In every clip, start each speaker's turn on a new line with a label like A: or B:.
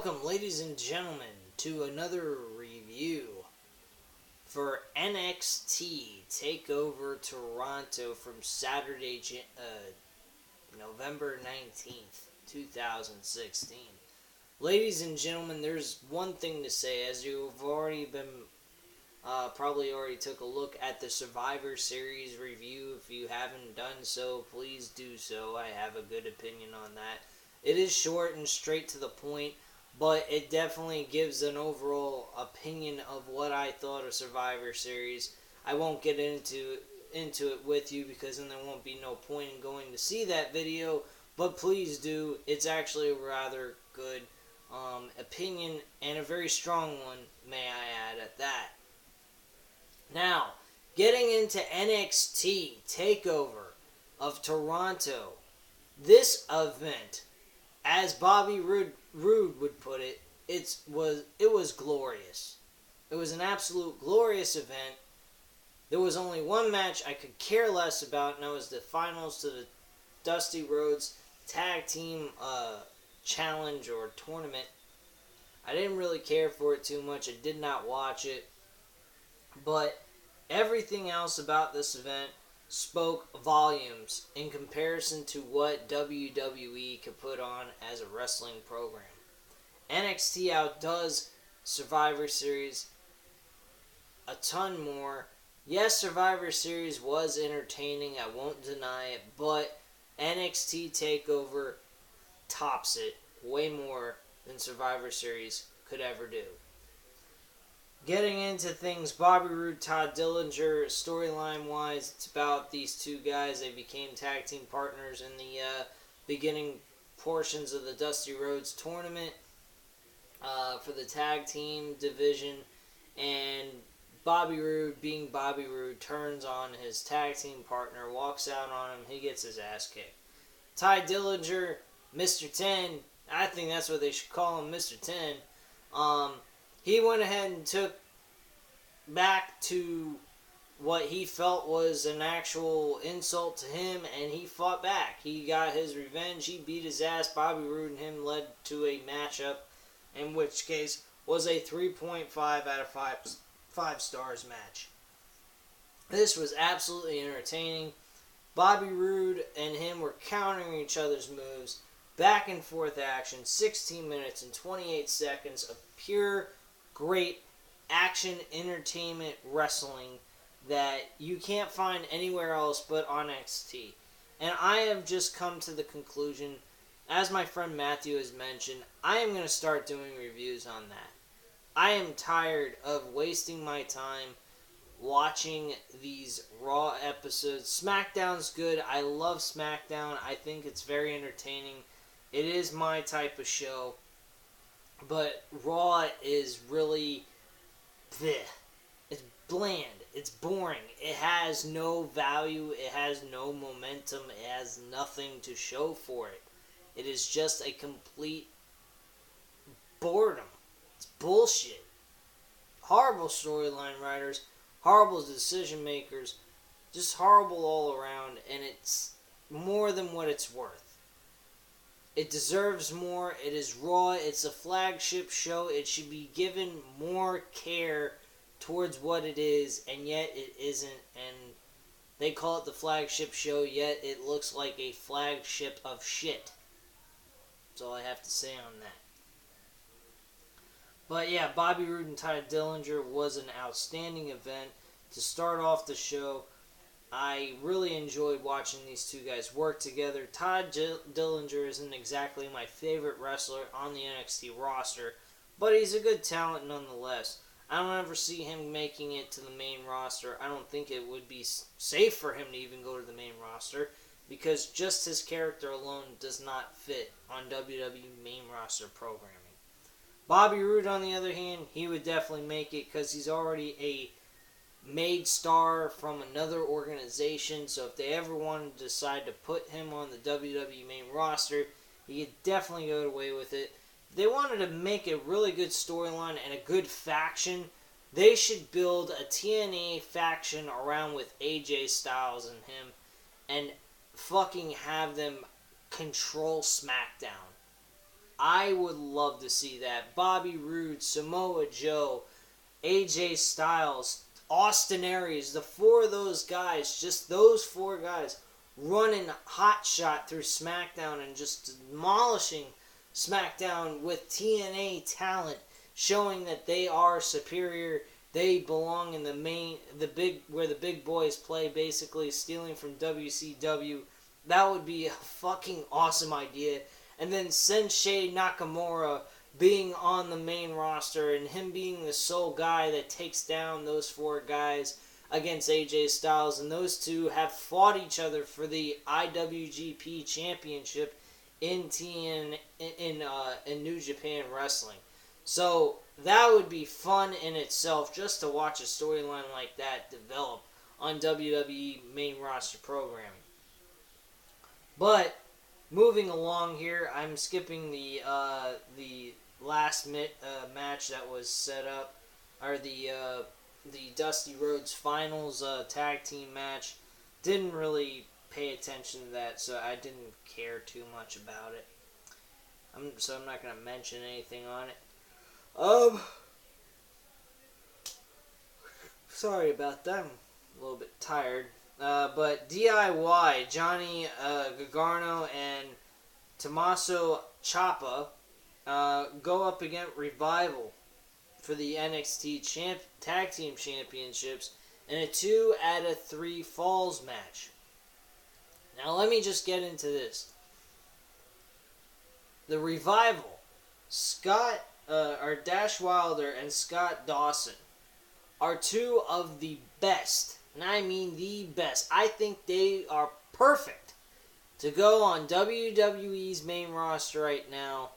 A: Welcome, ladies and gentlemen, to another review for NXT Takeover Toronto from Saturday, November 19th, 2016. Ladies and gentlemen, there's one thing to say. As you've already been, probably already took a look at the Survivor Series review. If you haven't done so, please do so. I have a good opinion on that. It is short and straight to the point, but it definitely gives an overall opinion of what I thought of Survivor Series. I won't get into it with you because then there won't be no point in going to see that video, but please do. It's actually a rather good opinion and a very strong one, may I add at that. Now, getting into NXT Takeover of Toronto, this event, as Bobby Roode would put it, it was glorious. It was an absolute glorious event. There was only one match I could care less about, and that was the finals to the Dusty Rhodes Tag Team Challenge or Tournament. I didn't really care for it too much. I did not watch it. But everything else about this event spoke volumes in comparison to what WWE could put on as a wrestling program. NXT outdoes Survivor Series a ton more. Yes, Survivor Series was entertaining, I won't deny it, but NXT TakeOver tops it way more than Survivor Series could ever do. Getting into things, Bobby Roode, Todd Dillinger, storyline-wise, it's about these two guys. They became tag team partners in the beginning portions of the Dusty Rhodes tournament for the tag team division. And Bobby Roode, being Bobby Roode, turns on his tag team partner, walks out on him, he gets his ass kicked. Ty Dillinger, Mr. 10, I think that's what they should call him, Mr. 10, he went ahead and took back to what he felt was an actual insult to him, and he fought back. He got his revenge. He beat his ass. Bobby Roode and him led to a matchup, in which case was a 3.5 out of 5 stars match. This was absolutely entertaining. Bobby Roode and him were countering each other's moves. Back and forth action. 16 minutes and 28 seconds of pure great action entertainment wrestling that you can't find anywhere else but on NXT. And I have just come to the conclusion, as my friend Matthew has mentioned, I am going to start doing reviews on that. I am tired of wasting my time watching these Raw episodes. SmackDown's good. I love SmackDown. I think it's very entertaining. It is my type of show. But Raw is really bleh. It's bland. It's boring. It has no value. It has no momentum. It has nothing to show for it. It is just a complete boredom. It's bullshit. Horrible storyline writers. Horrible decision makers. Just horrible all around. And it's more than what it's worth. It deserves more. It is Raw. It's a flagship show. It should be given more care towards what it is, and yet it isn't. And they call it the flagship show, yet it looks like a flagship of shit. That's all I have to say on that. But yeah, Bobby Roode and Ty Dillinger was an outstanding event to start off the show. I really enjoyed watching these two guys work together. Todd Dillinger isn't exactly my favorite wrestler on the NXT roster, but he's a good talent nonetheless. I don't ever see him making it to the main roster. I don't think it would be safe for him to even go to the main roster, because just his character alone does not fit on WWE main roster programming. Bobby Roode, on the other hand, he would definitely make it because he's already a made star from another organization, so if they ever wanted to decide to put him on the WWE main roster, he could definitely get away with it. If they wanted to make a really good storyline and a good faction, they should build a TNA faction around with AJ Styles and him, and fucking have them control SmackDown. I would love to see that. Bobby Roode, Samoa Joe, AJ Styles, Austin Aries, the four of those guys, just those four guys, running hot shot through SmackDown and just demolishing SmackDown with TNA talent, showing that they are superior. They belong in where the big boys play, basically stealing from WCW. That would be a fucking awesome idea. And then Sensei Nakamura being on the main roster and him being the sole guy that takes down those four guys against AJ Styles, and those two have fought each other for the IWGP Championship in New Japan Wrestling. So that would be fun in itself, just to watch a storyline like that develop on WWE main roster programming. But moving along here, I'm skipping the last match that was set up, or the Dusty Rhodes Finals tag team match. Didn't really pay attention to that, so I didn't care too much about it. So I'm not going to mention anything on it. Sorry about that. I'm a little bit tired. But DIY, Johnny Gargano and Tommaso Ciampa go up against Revival for the NXT Tag Team Championships in a 2 out of 3 falls match. Now let me just get into this. The Revival, Dash Wilder and Scott Dawson are two of the best, and I mean the best. I think they are perfect to go on WWE's main roster right now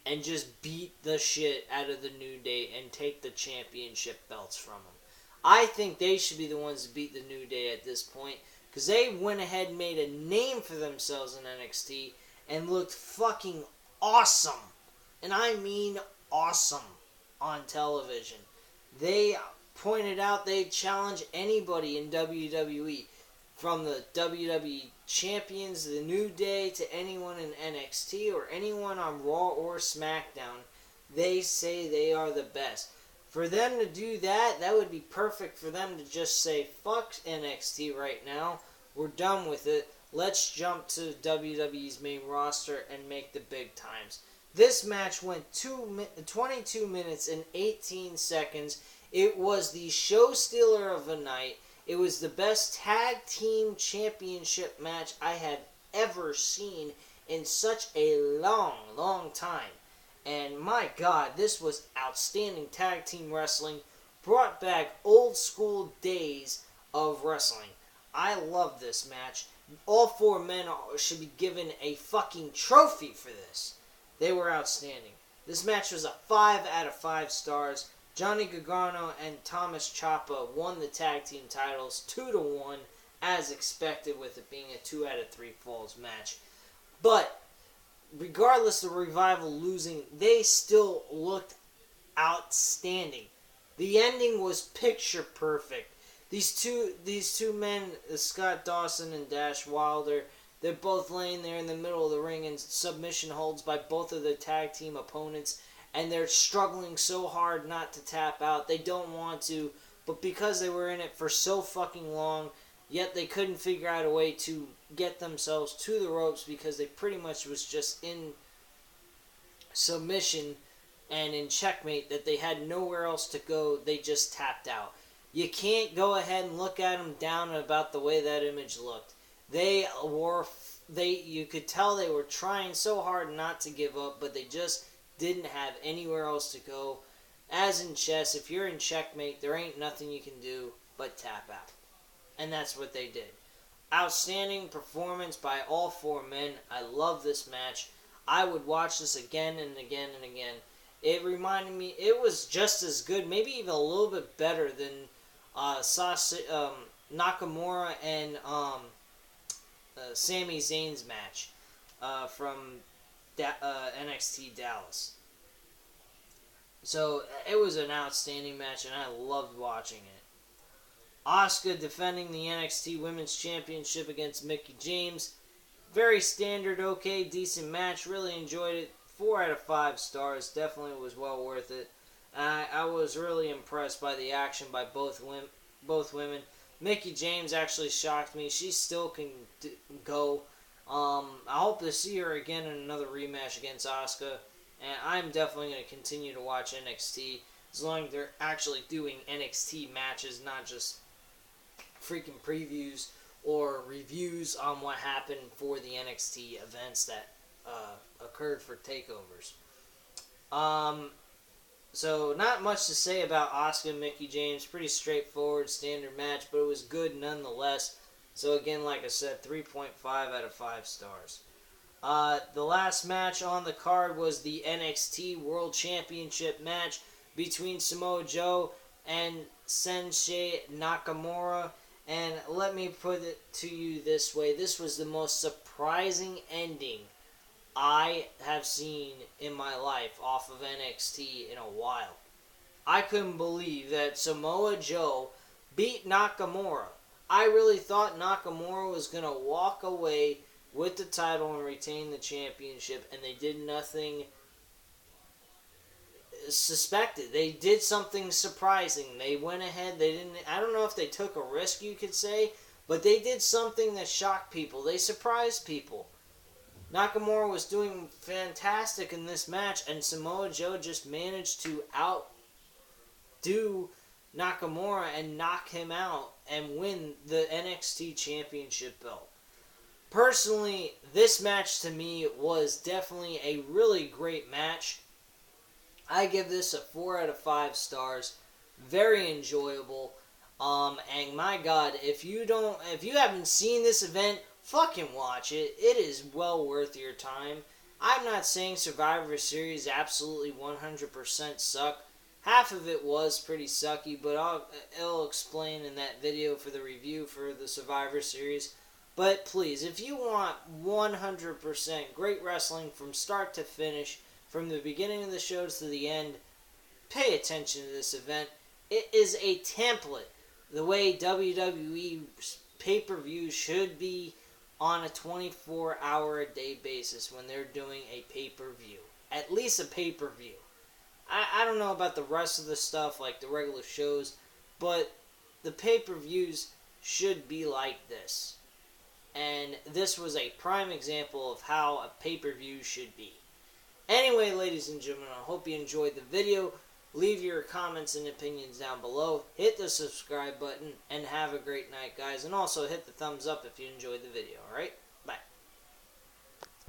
A: and just beat the shit out of the New Day and take the championship belts from them. I think they should be the ones to beat the New Day at this point, because they went ahead and made a name for themselves in NXT and looked fucking awesome. And I mean awesome on television. They pointed out they'd challenge anybody in WWE, from the WWE Champions, the New Day, to anyone in NXT or anyone on Raw or SmackDown. They say they are the best. For them to do that, that would be perfect for them to just say, fuck NXT right now. We're done with it. Let's jump to WWE's main roster and make the big times. This match went 22 minutes and 18 seconds. It was the show stealer of the night. It was the best tag team championship match I have ever seen in such a long, long time. And my God, this was outstanding tag team wrestling. Brought back old school days of wrestling. I love this match. All four men should be given a fucking trophy for this. They were outstanding. This match was a 5 out of 5 stars. Johnny Gargano and Thomas Ciampa won the tag team titles 2-1, as expected, with it being a 2 out of 3 falls match. But regardless of Revival losing, they still looked outstanding. The ending was picture perfect. These two men, Scott Dawson and Dash Wilder, they're both laying there in the middle of the ring in submission holds by both of their tag team opponents, and they're struggling so hard not to tap out. They don't want to, but because they were in it for so fucking long, yet they couldn't figure out a way to get themselves to the ropes because they pretty much was just in submission and in checkmate, that they had nowhere else to go. They just tapped out. You can't go ahead and look at them down about the way that image looked. You could tell they were trying so hard not to give up, but they just didn't have anywhere else to go. As in chess, if you're in checkmate, there ain't nothing you can do but tap out. And that's what they did. Outstanding performance by all four men. I love this match. I would watch this again and again and again. It reminded me, it was just as good, maybe even a little bit better than Nakamura and Sami Zayn's match from NXT Dallas. So it was an outstanding match, and I loved watching it. Asuka defending the NXT Women's Championship against Mickie James. Very standard, okay, decent match. Really enjoyed it. 4 out of 5 stars. Definitely was well worth it. I was really impressed by the action by both women. Mickie James actually shocked me. She still can go. I hope to see her again in another rematch against Asuka. And I'm definitely going to continue to watch NXT as long as they're actually doing NXT matches, not just freaking previews or reviews on what happened for the NXT events that occurred for takeovers. So not much to say about Asuka and Mickie James. Pretty straightforward, standard match, but it was good nonetheless. So again, like I said, 3.5 out of 5 stars. The last match on the card was the NXT World Championship match between Samoa Joe and Shinsuke Nakamura. And let me put it to you this way. This was the most surprising ending I have seen in my life off of NXT in a while. I couldn't believe that Samoa Joe beat Nakamura. I really thought Nakamura was going to walk away with the title and retain the championship, and they did nothing suspected. They did something surprising. They went ahead. I don't know if they took a risk, you could say, but they did something that shocked people. They surprised people. Nakamura was doing fantastic in this match, and Samoa Joe just managed to outdo Nakamura and knock him out and win the NXT Championship belt. Personally, this match to me was definitely a really great match. I give this a 4 out of 5 stars. Very enjoyable. And my God, if you haven't seen this event, fucking watch it. It is well worth your time. I'm not saying Survivor Series absolutely 100% suck. Half of it was pretty sucky, but I'll explain in that video for the review for the Survivor Series. But please, if you want 100% great wrestling from start to finish, from the beginning of the shows to the end, pay attention to this event. It is a template, the way WWE pay-per-view should be on a 24-hour-a-day basis when they're doing a pay-per-view. At least a pay-per-view. I don't know about the rest of the stuff, like the regular shows, but the pay-per-views should be like this. And this was a prime example of how a pay-per-view should be. Anyway, ladies and gentlemen, I hope you enjoyed the video. Leave your comments and opinions down below. Hit the subscribe button, and have a great night, guys. And also hit the thumbs up if you enjoyed the video, alright?